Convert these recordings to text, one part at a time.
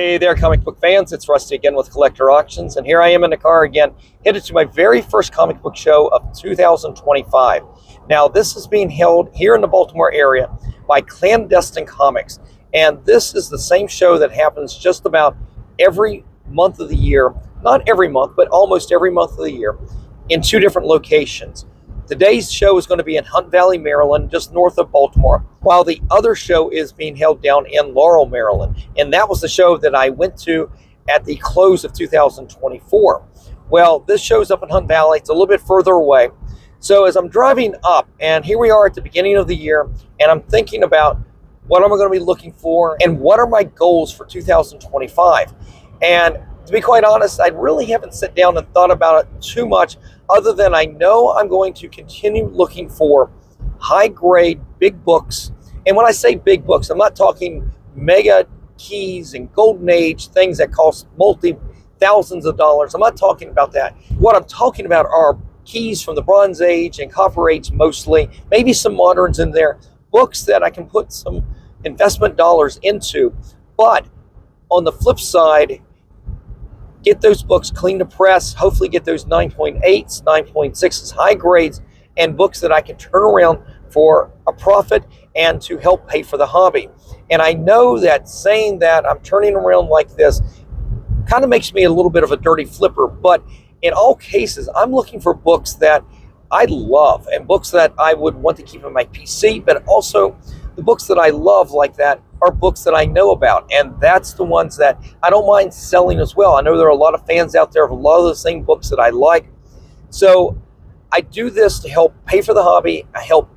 Hey there, comic book fans. It's Rusty again with Collector Auctions, and here I am in the car again, headed to my very first comic book show of 2025. Now, this is being held here in the Baltimore area by Clandestine Comics, and this is the same show that happens just about every month of the year. Not every month, but almost every month of the year in two different locations. Today's show is going to be in Hunt Valley, Maryland, just north of Baltimore, while the other show is being held down in Laurel, Maryland. And that was the show that I went to at the close of 2024. Well, this show's up in Hunt Valley. It's a little bit further away. So as I'm driving up, and here we are at the beginning of the year, and I'm thinking about what am I going to be looking for and what are my goals for 2025. And to be quite honest, I really haven't sat down and thought about it too much, other than I know I'm going to continue looking for high-grade, big books. And when I say big books, I'm not talking mega keys and golden age things that cost multi-thousands of dollars. I'm not talking about that. What I'm talking about are keys from the Bronze Age and Copper Age mostly, maybe some moderns in there, books that I can put some investment dollars into. But on the flip side, get those books clean to press, hopefully get those 9.8s, 9.6s, high grades, and books that I can turn around for a profit and to help pay for the hobby. And I know that saying that I'm turning around like this kind of makes me a little bit of a dirty flipper, but in all cases, I'm looking for books that I love and books that I would want to keep on my PC, but also the books that I love like that are books that I know about, and that's the ones that I don't mind selling as well. I know there are a lot of fans out there of a lot of the same books that I like. So I do this to help pay for the hobby. I help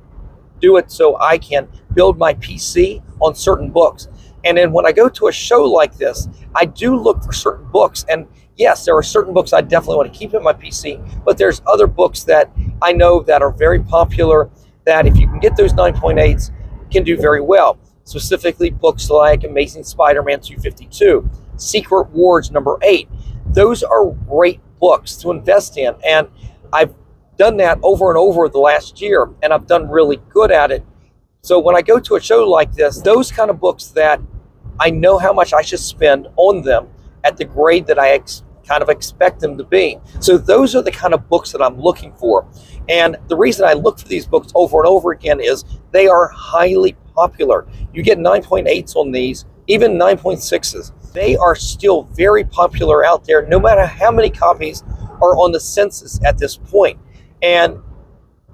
do it so I can build my PC on certain books. And then when I go to a show like this, I do look for certain books. And yes, there are certain books I definitely want to keep in my PC, but there's other books that I know that are very popular that if you can get those 9.8s, can do very well. Specifically books like Amazing Spider-Man 252, Secret Wars #8. Those are great books to invest in, and I've done that over and over the last year, and I've done really good at it. So when I go to a show like this, those kind of books that I know how much I should spend on them at the grade that I kind of expect them to be. So those are the kind of books that I'm looking for. And the reason I look for these books over and over again is they are highly popular. You get 9.8s on these, even 9.6s. They are still very popular out there, no matter how many copies are on the census at this point. And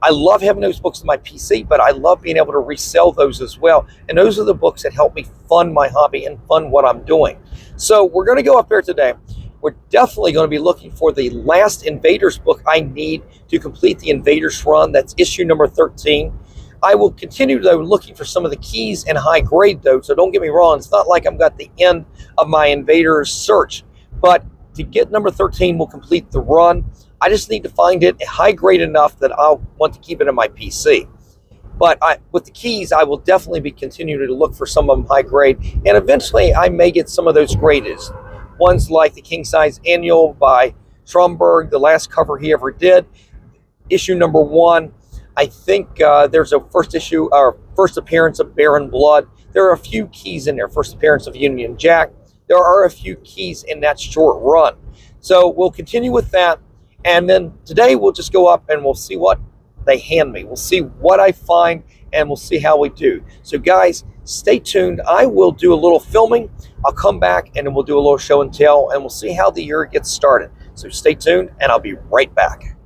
I love having those books in my PC, but I love being able to resell those as well. And those are the books that help me fund my hobby and fund what I'm doing. So we're going to go up there today. We're definitely going to be looking for the last Invaders book I need to complete the Invaders run. That's issue number 13. I will continue, though, looking for some of the keys and high grade, though. So don't get me wrong. It's not like I've got the end of my Invaders search. But to get number 13, we'll complete the run. I just need to find it high grade enough that I'll want to keep it in my PC. But with the keys, I will definitely be continuing to look for some of them high grade. And eventually, I may get some of those graded. Ones like the King Size Annual by Stromberg, the last cover he ever did. Issue number 1. I think there's a first issue, or first appearance of Baron Blood. There are a few keys in there. First appearance of Union Jack. There are a few keys in that short run. So we'll continue with that. And then today we'll just go up and we'll see what they hand me. We'll see what I find and we'll see how we do. So guys, stay tuned. I will do a little filming. I'll come back and then we'll do a little show and tell and we'll see how the year gets started. So stay tuned and I'll be right back.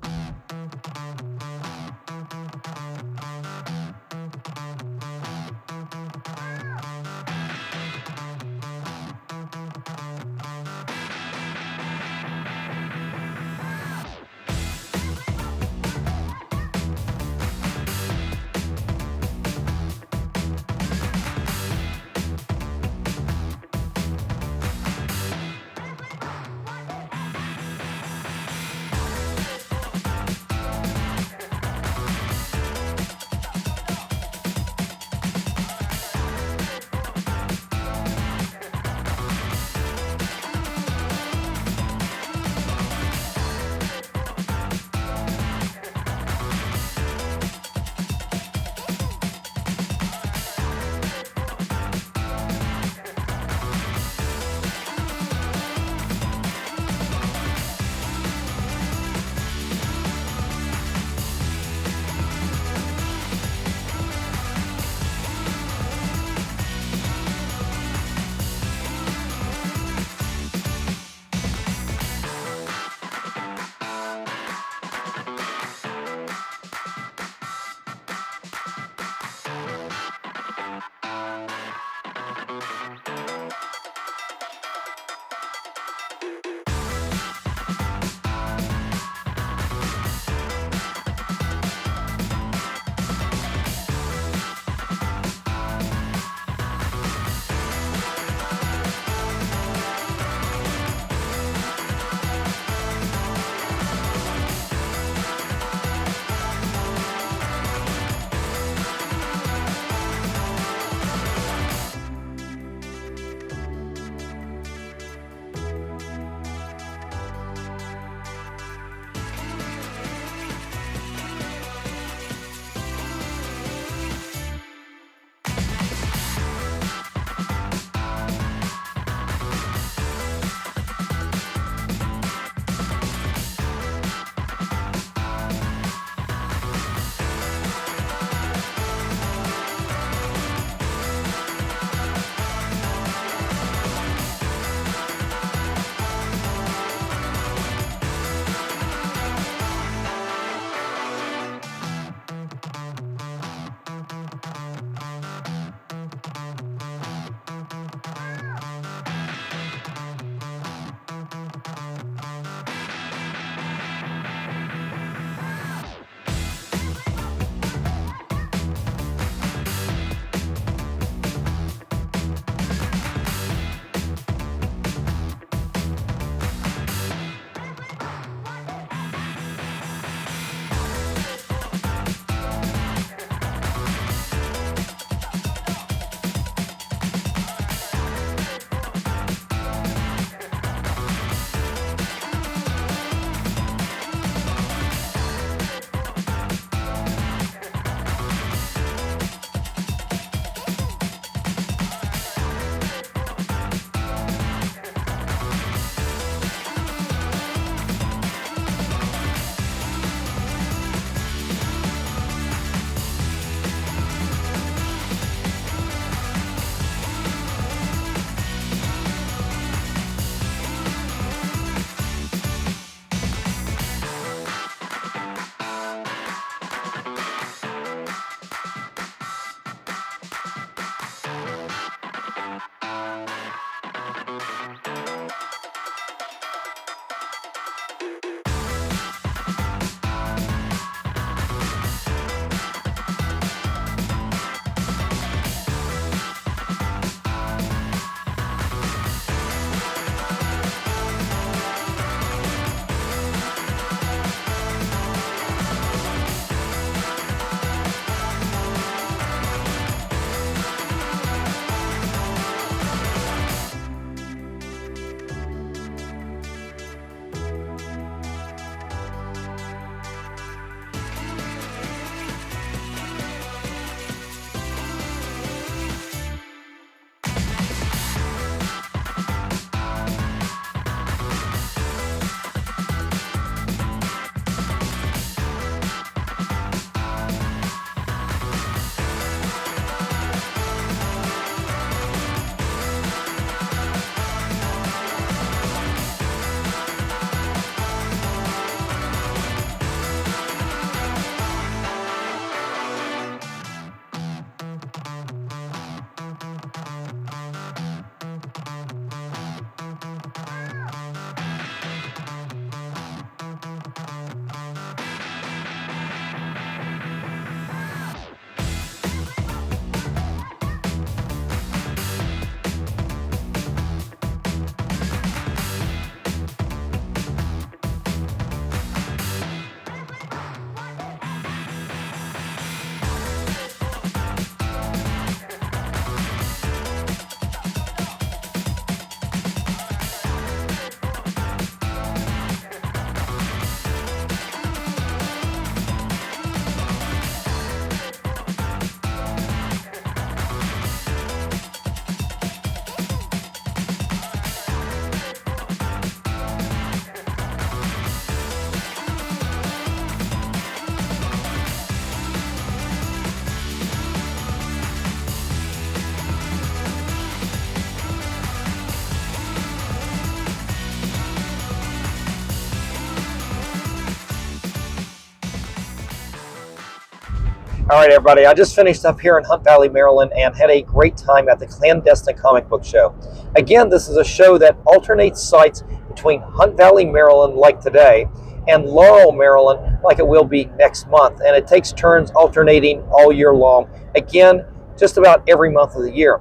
All right, everybody. I just finished up here in Hunt Valley, Maryland, and had a great time at the Clandestine Comic Book Show. Again, this is a show that alternates sites between Hunt Valley, Maryland, like today, and Laurel, Maryland, like it will be next month. And it takes turns alternating all year long. Again, just about every month of the year.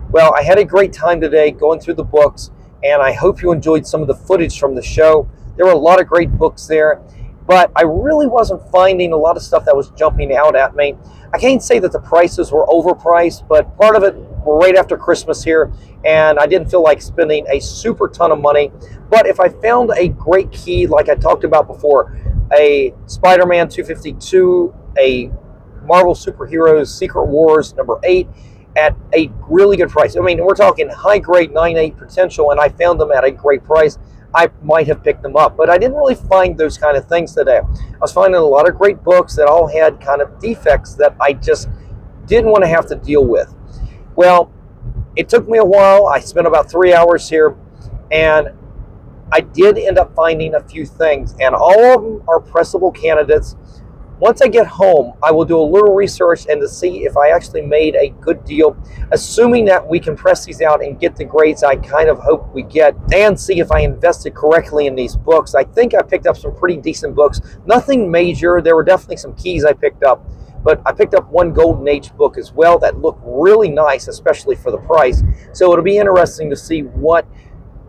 Well, I had a great time today going through the books, and I hope you enjoyed some of the footage from the show. There were a lot of great books there, but I really wasn't finding a lot of stuff that was jumping out at me. I can't say that the prices were overpriced, but part of it were right after Christmas here, and I didn't feel like spending a super ton of money. But if I found a great key, like I talked about before, a Spider-Man 252, a Marvel Superheroes Secret Wars number 8, at a really good price. I mean, we're talking high grade 9.8 potential, and I found them at a great price. I might have picked them up, but I didn't really find those kind of things today. I was finding a lot of great books that all had kind of defects that I just didn't want to have to deal with. Well, it took me a while. I spent about 3 hours here, and I did end up finding a few things, and all of them are pressable candidates. Once I get home, I will do a little research and to see if I actually made a good deal, assuming that we can press these out and get the grades I kind of hope we get, and see if I invested correctly in these books. I think I picked up some pretty decent books. Nothing major. There were definitely some keys I picked up, but I picked up one Golden Age book as well that looked really nice, especially for the price. So it'll be interesting to see what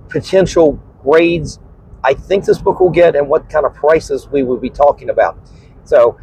potential grades I think this book will get and what kind of prices we will be talking about. So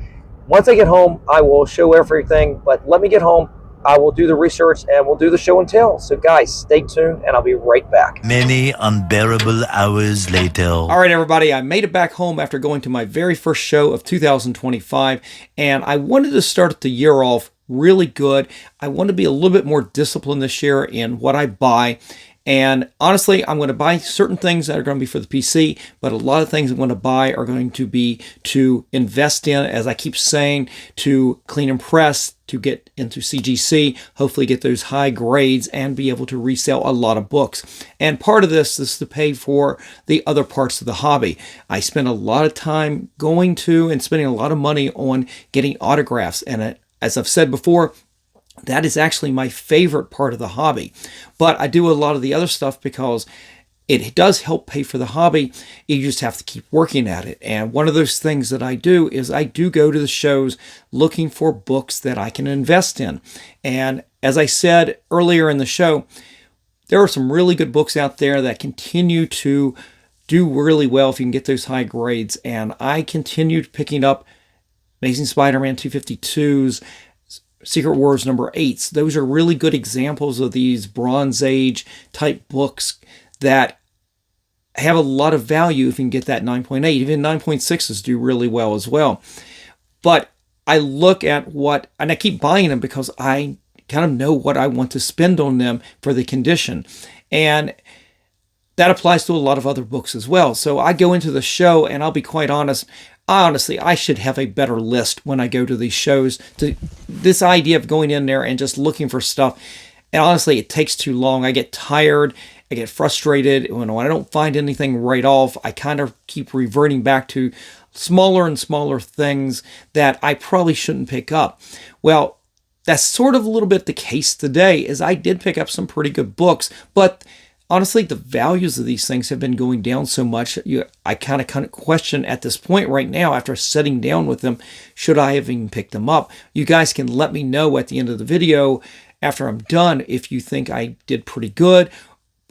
once I get home, I will show everything, but let me get home. I will do the research and we'll do the show and tell. So guys, stay tuned and I'll be right back. Many unbearable hours later. All right, everybody, I made it back home after going to my very first show of 2025, and I wanted to start the year off really good. I want to be a little bit more disciplined this year in what I buy. And honestly, I'm going to buy certain things that are going to be for the PC, but a lot of things I'm going to buy are going to be to invest in, as I keep saying, to clean and press, to get into CGC, hopefully get those high grades and be able to resell a lot of books. And part of this is to pay for the other parts of the hobby. I spend a lot of time going to and spending a lot of money on getting autographs. And as I've said before, that is actually my favorite part of the hobby. But I do a lot of the other stuff because it does help pay for the hobby. You just have to keep working at it. And one of those things that I do is I do go to the shows looking for books that I can invest in. And as I said earlier in the show, there are some really good books out there that continue to do really well if you can get those high grades. And I continued picking up Amazing Spider-Man 252s, Secret Wars number 8s. Those are really good examples of these Bronze Age type books that have a lot of value if you can get that 9.8. Even 9.6s do really well as well. But I look at and I keep buying them because I kind of know what I want to spend on them for the condition. And that applies to a lot of other books as well. So I go into the show, and I'll be quite honest, honestly, I should have a better list when I go to these shows. This idea of going in there and just looking for stuff, and honestly, it takes too long. I get tired. I get frustrated. When I don't find anything right off, I kind of keep reverting back to smaller and smaller things that I probably shouldn't pick up. Well, that's sort of a little bit the case today, as I did pick up some pretty good books, but honestly, the values of these things have been going down so much, I kind of question at this point right now, after sitting down with them, should I have even picked them up? You guys can let me know at the end of the video, after I'm done, if you think I did pretty good,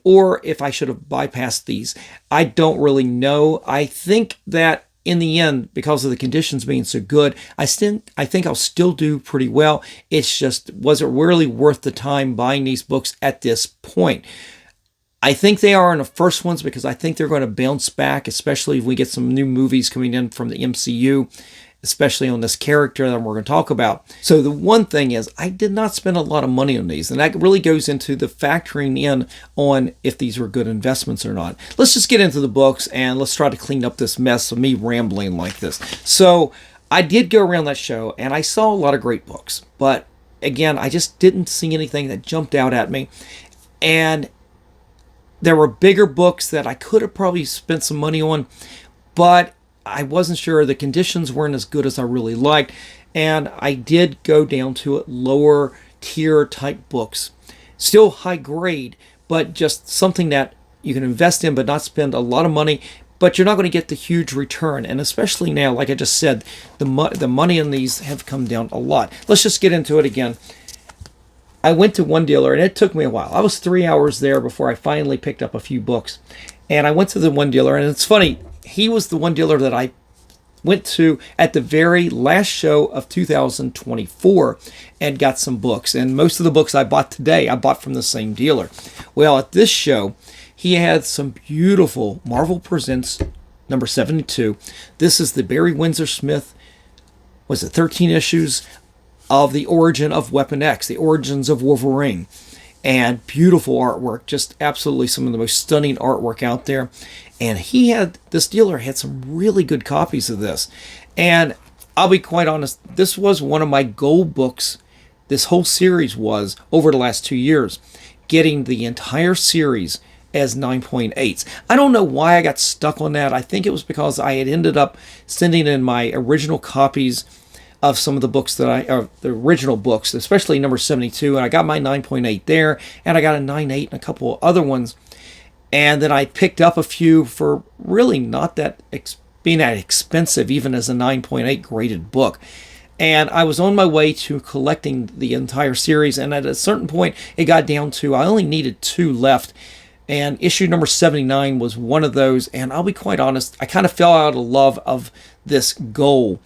or if I should have bypassed these. I don't really know. I think that in the end, because of the conditions being so good, I think I'll still do pretty well. It's just, was it really worth the time buying these books at this point? I think they are in the first ones because I think they're going to bounce back, especially if we get some new movies coming in from the MCU, especially on this character that we're going to talk about. So the one thing is, I did not spend a lot of money on these, and that really goes into the factoring in on if these were good investments or not. Let's just get into the books, and let's try to clean up this mess of me rambling like this. So I did go around that show, and I saw a lot of great books, but again, I just didn't see anything that jumped out at me. And there were bigger books that I could have probably spent some money on, but I wasn't sure. The conditions weren't as good as I really liked. And I did go down to lower tier type books. Still high grade, but just something that you can invest in but not spend a lot of money, but you're not going to get the huge return. And especially now, like I just said, the money on these have come down a lot. Let's just get into it again. I went to one dealer, and it took me a while. I was 3 hours there before I finally picked up a few books. And I went to the one dealer, and it's funny, he was the one dealer that I went to at the very last show of 2024 and got some books. And most of the books I bought today, I bought from the same dealer. Well, at this show, he had some beautiful Marvel Presents number 72. This is the Barry Windsor Smith, was it 13 issues of the origin of Weapon X, the origins of Wolverine. And beautiful artwork, just absolutely some of the most stunning artwork out there. And this dealer had some really good copies of this. And I'll be quite honest, this was one of my goal books. This whole series was, over the last 2 years, getting the entire series as 9.8s. I don't know why I got stuck on that. I think it was because I had ended up sending in my original copies of some of the books the original books, especially number 72, and I got my 9.8 there, and I got a 9.8 and a couple of other ones. And then I picked up a few for really not being that expensive, even as a 9.8 graded book. And I was on my way to collecting the entire series, and at a certain point, it got down to I only needed 2 left. And issue number 79 was one of those, and I'll be quite honest, I kind of fell out of love of this goal.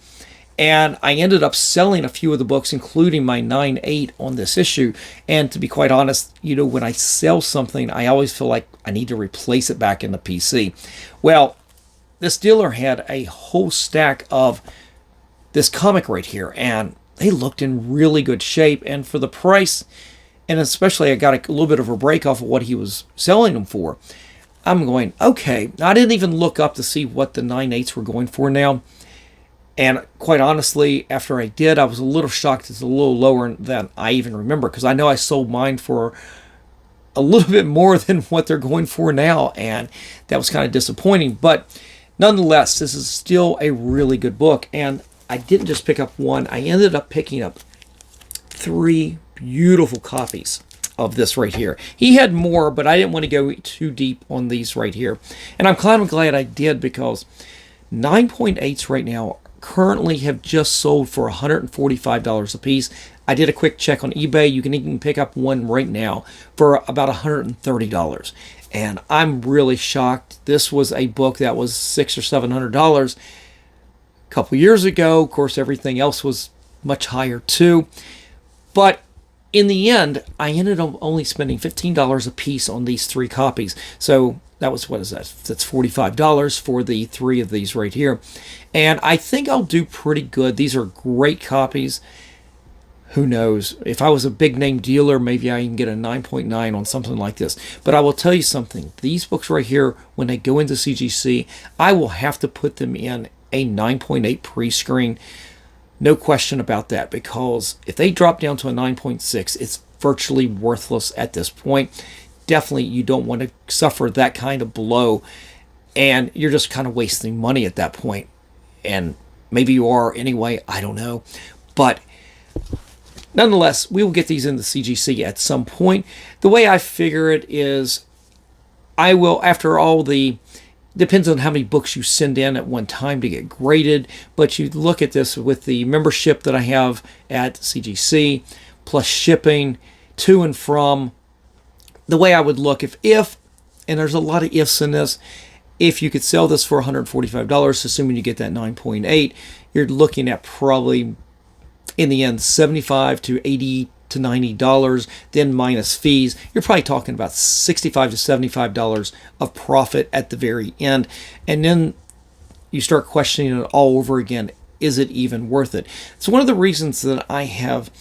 And I ended up selling a few of the books, including my 9.8 on this issue. And to be quite honest, when I sell something, I always feel like I need to replace it back in the PC. Well, this dealer had a whole stack of this comic right here, and they looked in really good shape. And for the price, and especially I got a little bit of a break off of what he was selling them for, I'm going, okay. I didn't even look up to see what the 9.8s were going for now. And quite honestly, after I did, I was a little shocked. It's a little lower than I even remember, because I know I sold mine for a little bit more than what they're going for now, and that was kind of disappointing. But nonetheless, this is still a really good book, and I didn't just pick up one. I ended up picking up 3 beautiful copies of this right here. He had more, but I didn't want to go too deep on these right here. And I'm kind of glad I did, because 9.8s right now currently have just sold for $145 a piece. I did a quick check on eBay. You can even pick up one right now for about $130. And I'm really shocked. This was a book that was $600 or $700 a couple years ago. Of course, everything else was much higher too. But in the end, I ended up only spending $15 a piece on these 3 copies. So that was, what is that? That's $45 for the 3 of these right here. And I think I'll do pretty good. These are great copies. Who knows? If I was a big name dealer, maybe I can get a 9.9 on something like this. But I will tell you something. These books right here, when they go into CGC, I will have to put them in a 9.8 pre-screen. No question about that, because if they drop down to a 9.6, it's virtually worthless at this point. Definitely, you don't want to suffer that kind of blow, and you're just kind of wasting money at that point. And maybe you are anyway, I don't know. But nonetheless, we will get these into CGC at some point. The way I figure it is, I will, after all the, depends on how many books you send in at one time to get graded, but you look at this with the membership that I have at CGC, plus shipping to and from. The way I would look, if, and there's a lot of ifs in this, if you could sell this for $145, assuming you get that 9.8, you're looking at probably, in the end, $75 to $80 to $90, then minus fees. You're probably talking about $65 to $75 of profit at the very end. And then you start questioning it all over again. Is it even worth it? It's one of the reasons that I have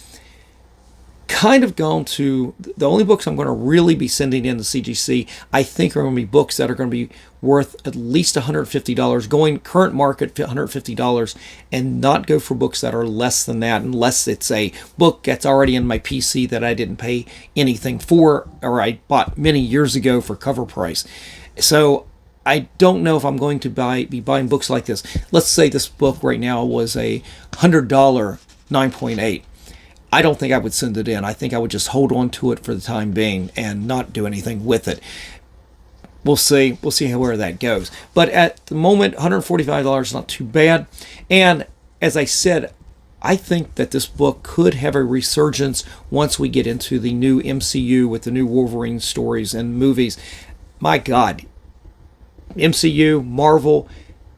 kind of gone to, the only books I'm going to really be sending in to CGC, I think are going to be books that are going to be worth at least $150, going current market $150, and not go for books that are less than that, unless it's a book that's already in my PC that I didn't pay anything for, or I bought many years ago for cover price. So I don't know if I'm going to be buying books like this. Let's say this book right now was a $100 9.8. I don't think I would send it in. I think I would just hold on to it for the time being and not do anything with it. We'll see. We'll see where that goes. But at the moment, $145 is not too bad. And as I said, I think that this book could have a resurgence once we get into the new MCU with the new Wolverine stories and movies. My God, MCU, Marvel,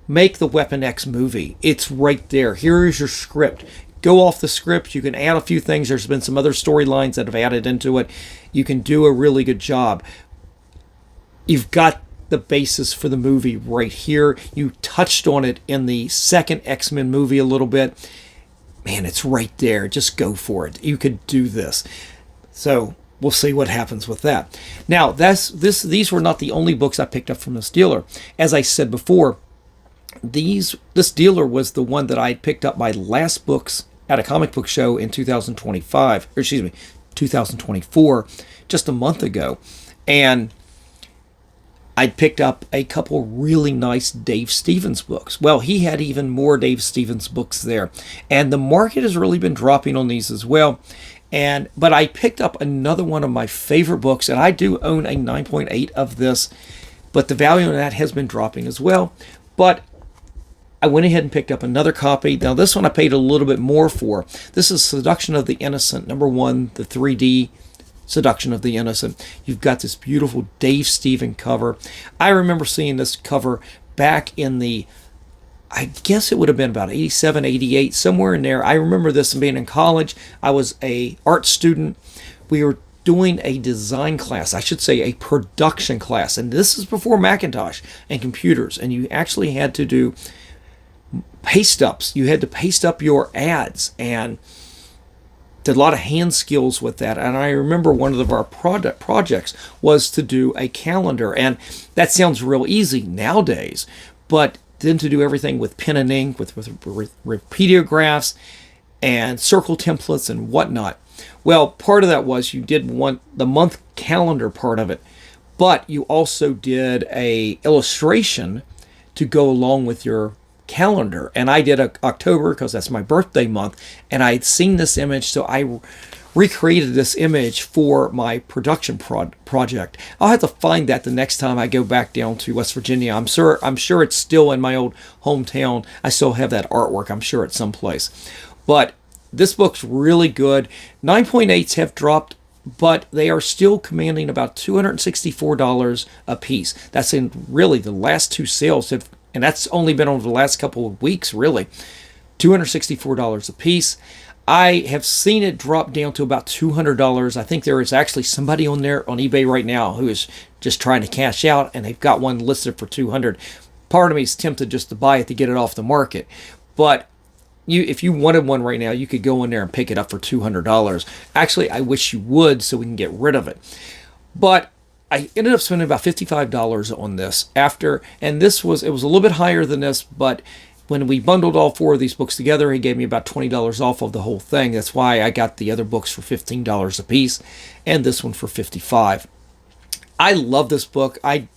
make the Weapon X movie. It's right there. Here is your script. Go off the script. You can add a few things. There's been some other storylines that have added into it. You can do a really good job. You've got the basis for the movie right here. You touched on it in the second X-Men movie a little bit. Man, it's right there. Just go for it. You could do this. So we'll see what happens with that. Now, these were not the only books I picked up from this dealer. As I said before, this dealer was the one that I picked up my last books at a comic book show in 2024, just a month ago. And I picked up a couple really nice Dave Stevens books. Well, he had even more Dave Stevens books there. And the market has really been dropping on these as well. But I picked up another one of my favorite books, and I do own a 9.8 of this, but the value of that has been dropping as well. But I went ahead and picked up another copy. Now, this one I paid a little bit more for. This is Seduction of the Innocent, #1, the 3D Seduction of the Innocent. You've got this beautiful Dave Stevens cover. I remember seeing this cover back in I guess it would have been about 87, 88, somewhere in there. I remember this being in college. I was a art student. We were doing a design class, I should say a production class. And this is before Macintosh and computers. And you actually had to do paste ups. You had to paste up your ads and did a lot of hand skills with that. And I remember one of our projects was to do a calendar. And that sounds real easy nowadays, but then to do everything with pen and ink, with repeatographs and circle templates and whatnot. Well, part of that was you did want the month calendar part of it, but you also did a illustration to go along with your calendar. And I did October because that's my birthday month, and I had seen this image, so I recreated this image for my production project. I'll have to find that the next time I go back down to West Virginia. I'm sure it's still in my old hometown. I still have that artwork, I'm sure, at some place. But this book's really good. 9.8s have dropped, but they are still commanding about $264 a piece. That's in really the last two sales have, and that's only been over the last couple of weeks, really. $264 a piece. I have seen it drop down to about $200. I think there is actually somebody on there on eBay right now who is just trying to cash out, and they've got one listed for $200. Part of me is tempted just to buy it to get it off the market. But if you wanted one right now, you could go in there and pick it up for $200. Actually, I wish you would so we can get rid of it. But I ended up spending about $55 on this and it was a little bit higher than this, but when we bundled all four of these books together, he gave me about $20 off of the whole thing. That's why I got the other books for $15 a piece and this one for $55. I love this book. I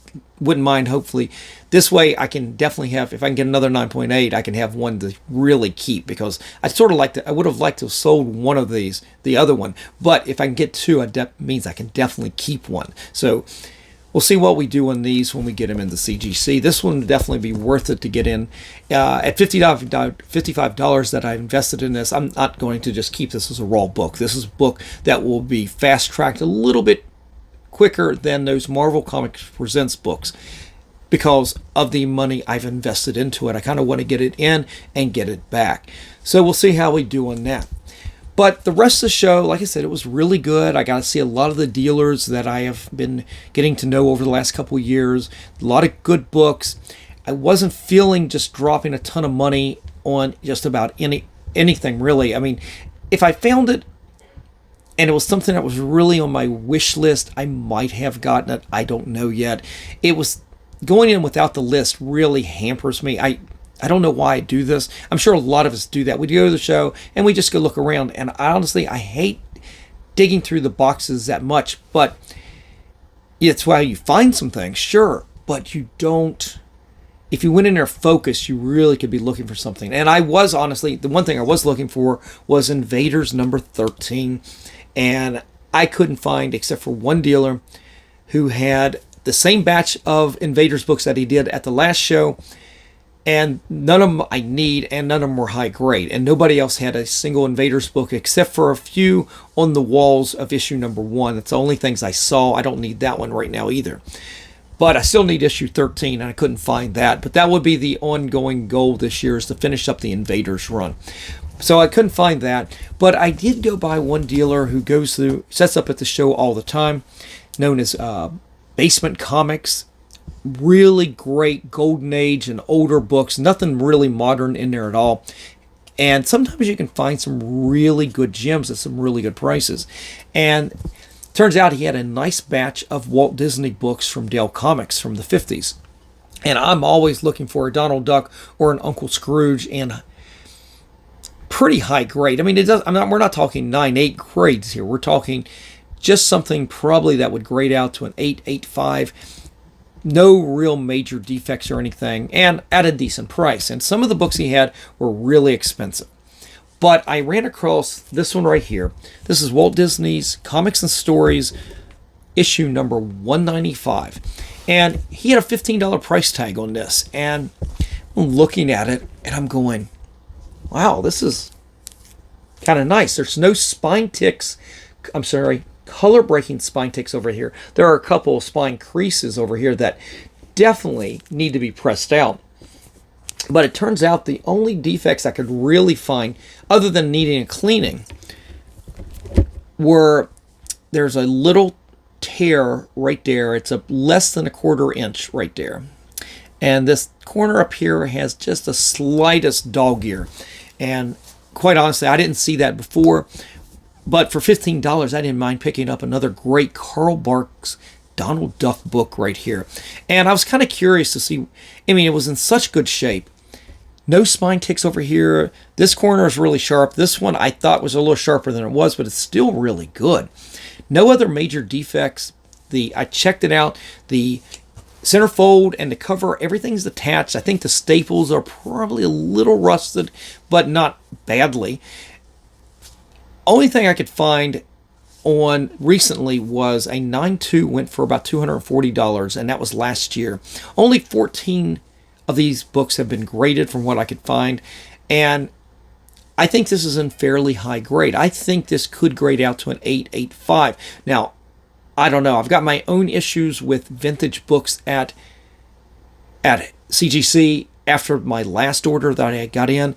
wouldn't mind, hopefully. This way I can definitely have, if I can get another 9.8, I can have one to really keep, because I would have liked to have sold one of these, the other one. But if I can get two, it means I can definitely keep one. So we'll see what we do on these when we get them into CGC. This one would definitely be worth it to get in. At $55 that I invested in this, I'm not going to just keep this as a raw book. This is a book that will be fast-tracked a little bit quicker than those Marvel Comics Presents books because of the money I've invested into it. I kind of want to get it in and get it back. So we'll see how we do on that. But the rest of the show, like I said, it was really good. I got to see a lot of the dealers that I have been getting to know over the last couple of years. A lot of good books. I wasn't feeling just dropping a ton of money on just about anything, really. I mean, if I found it and it was something that was really on my wish list, I might have gotten it. I don't know yet. It was going in without the list really hampers me. I don't know why I do this. I'm sure a lot of us do that. We go to the show and we just go look around. And honestly, I hate digging through the boxes that much. But it's why you find some things, sure. but you don't. If you went in there focused, you really could be looking for something. And I was honestly, the one thing I was looking for was Invaders number 13. And I couldn't find, except for one dealer who had the same batch of Invaders books that he did at the last show. And none of them I need, and none of them were high grade. And nobody else had a single Invaders book except for a few on the walls of issue number 1. That's the only things I saw. I don't need that one right now either. But I still need issue 13, and I couldn't find that. But that would be the ongoing goal this year, is to finish up the Invaders run. So I couldn't find that. But I did go by one dealer who goes through, sets up at the show all the time, known as Basement Comics. Really great Golden Age and older books. Nothing really modern in there at all. And sometimes you can find some really good gems at some really good prices. And turns out he had a nice batch of Walt Disney books from Dale Comics from the 50s. And I'm always looking for a Donald Duck or an Uncle Scrooge, and pretty high grade. I mean, we're not talking 9.8 grades here. We're talking just something probably that would grade out to an 8.85. No real major defects or anything, and at a decent price. And some of the books he had were really expensive. But I ran across this one right here. This is Walt Disney's Comics and Stories, issue number 195. And he had a $15 price tag on this. And I'm looking at it, and I'm going, wow, this is kind of nice. There's no spine ticks. I'm sorry, color breaking spine ticks over here. There are a couple of spine creases over here that definitely need to be pressed out. But it turns out the only defects I could really find, other than needing a cleaning, were there's a little tear right there. It's a less than a 1/4 inch right there. And this corner up here has just the slightest dog ear. And quite honestly, I didn't see that before. But for $15, I didn't mind picking up another great Carl Barks Donald Duck book right here. And I was kind of curious to see, I mean, it was in such good shape. No spine ticks over here. This corner is really sharp. This one I thought was a little sharper than it was, but it's still really good. No other major defects. I checked it out. The centerfold and the cover, everything's attached. I think the staples are probably a little rusted, but not badly. Only thing I could find on recently was a 9.2 went for about $240, and that was last year. Only 14 of these books have been graded from what I could find, and I think this is in fairly high grade. I think this could grade out to an 8.85. Now, I don't know. I've got my own issues with vintage books at CGC after my last order that I got in.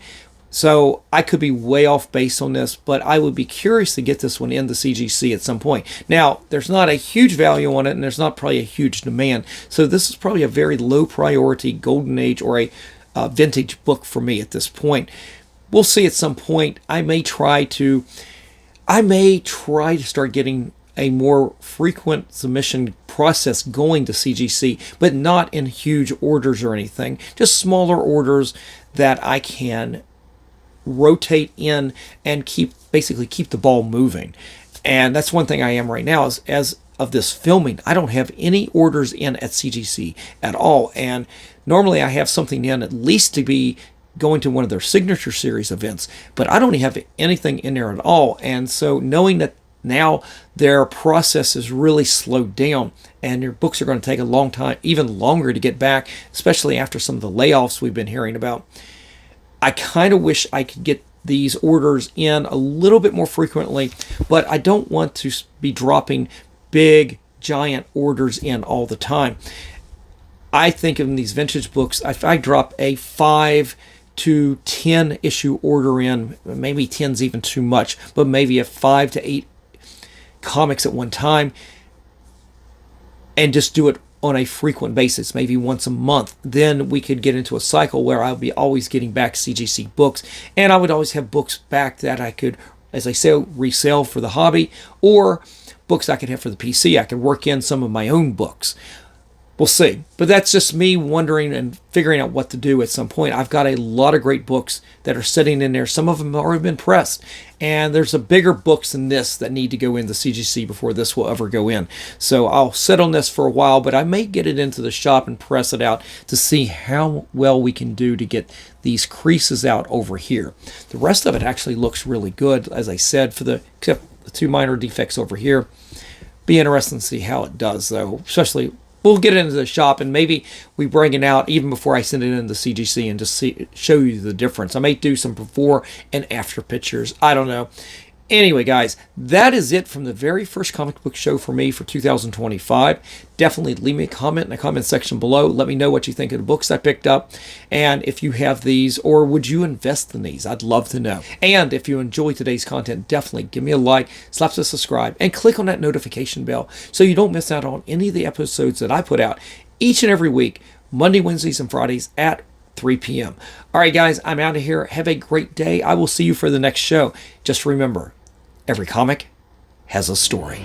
So I could be way off base on this, but I would be curious to get this one in the CGC at some point. Now, there's not a huge value on it, and there's not probably a huge demand. So this is probably a very low priority Golden Age or a vintage book for me at this point. We'll see at some point. I may try to start getting a more frequent submission process going to CGC, but not in huge orders or anything. Just smaller orders that I can rotate in and basically keep the ball moving. And that's one thing I am right now, is as of this filming, I don't have any orders in at CGC at all. And normally I have something in at least to be going to one of their signature series events, but I don't have anything in there at all. And so knowing that now their process is really slowed down and their books are going to take a long time, even longer to get back, especially after some of the layoffs we've been hearing about, I kind of wish I could get these orders in a little bit more frequently, but I don't want to be dropping big, giant orders in all the time. I think in these vintage books, if I drop a 5 to 10 issue order in, maybe 10's even too much, but maybe a 5 to 8 comics at one time, and just do it on a frequent basis, maybe once a month, then we could get into a cycle where I'll be always getting back CGC books, and I would always have books back that I could, as I say, resell for the hobby, or books I could have for the PC. I could work in some of my own books. We'll see. But that's just me wondering and figuring out what to do at some point. I've got a lot of great books that are sitting in there. Some of them have already been pressed. And there's a bigger books than this that need to go in the CGC before this will ever go in. So I'll sit on this for a while, but I may get it into the shop and press it out to see how well we can do to get these creases out over here. The rest of it actually looks really good, as I said, except the 2 minor defects over here. Be interesting to see how it does, though, especially. We'll get into the shop and maybe we bring it out even before I send it into CGC and just show you the difference. I may do some before and after pictures. I don't know. Anyway, guys, that is it from the very first comic book show for me for 2025. Definitely leave me a comment in the comment section below. Let me know what you think of the books I picked up. And if you have these, or would you invest in these? I'd love to know. And if you enjoy today's content, definitely give me a like, slap the subscribe, and click on that notification bell so you don't miss out on any of the episodes that I put out each and every week, Monday, Wednesdays, and Fridays at 3 p.m. All right, guys, I'm out of here. Have a great day. I will see you for the next show. Just remember, every comic has a story.